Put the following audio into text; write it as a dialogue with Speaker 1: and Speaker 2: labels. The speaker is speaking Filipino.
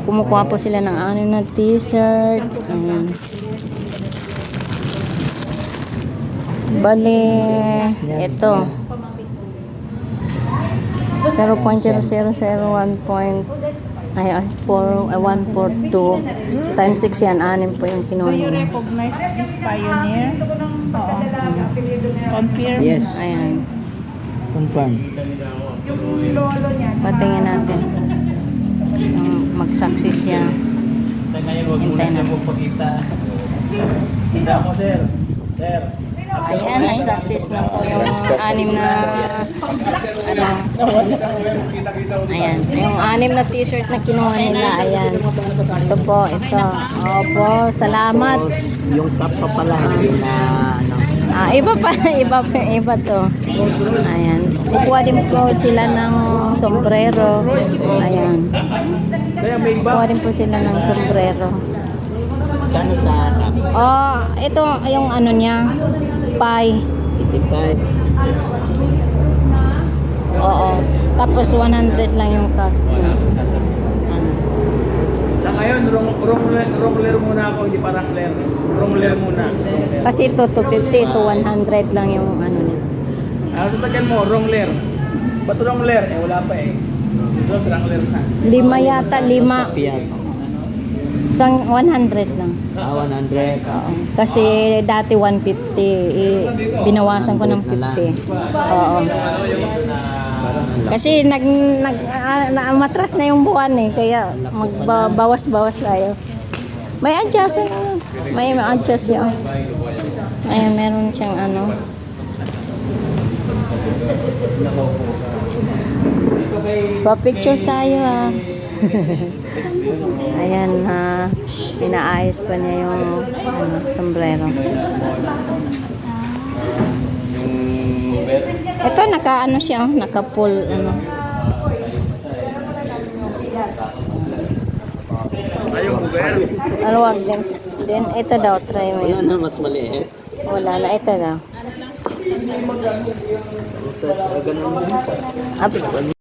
Speaker 1: kumukuha po sila ng ano na t-shirt. Ayan. Bale, ito. 0.0001 point ay 142 times 6 yan, 6 po yung kinuha
Speaker 2: Do you
Speaker 1: niya.
Speaker 2: recognize this pioneer? Oo. Confirm.
Speaker 3: Yes.
Speaker 1: Ayan.
Speaker 3: Confirm.
Speaker 1: Patingin natin. Mag-success siya. Hintay na.
Speaker 3: Sino mo, sir? Sir.
Speaker 1: Ayan, nag-success na po yung 6 na ano. Ayan, yung 6 na t-shirt na kinuha nila. Ayan. Ito po, ito. Opo, salamat.
Speaker 3: Yung top pa pala, hindi na ano.
Speaker 1: Iba pa, iba to. Ayan. Kukuha din po sila ng sombrero. Ayan. Kukuha din po sila ng sombrero.
Speaker 3: Kano sa top?
Speaker 1: Oh, ito yung ano niya, pie.
Speaker 3: 85.
Speaker 1: Oo. Tapos 100 lang yung cost na. Ano.
Speaker 4: Sa ngayon, wrongler muna ako, hindi parang ler. Wrongler muna.
Speaker 1: Kasi ito 250 to 100 lang yung ano niya.
Speaker 4: Ano sasakyan mo? Wrongler. Ba't wrongler? Eh, wala pa eh. Susunod, wrongler na.
Speaker 1: 5 yata, 5.
Speaker 3: Piat.
Speaker 1: Isang 100 lang.
Speaker 3: 100.
Speaker 1: Oo. Kasi dati 150, binawasan ko ng 50. Oo. Kasi matras na yung buwan eh, kaya magbawas-bawas tayo. May adjust ano. May adjust yun. Ayan, meron siyang ano. Pa-picture tayo ah. Ayan, inaayos pa niya yung sombrero. Ito naka-ano siya, naka-full ano.
Speaker 4: Ayaw mo, Ber.
Speaker 1: Ano wag din. Then ito daw, try mo
Speaker 3: Wala
Speaker 1: yun.
Speaker 3: na mas maliit.
Speaker 1: Wala na, ito daw.
Speaker 3: Ganun din.
Speaker 1: Up.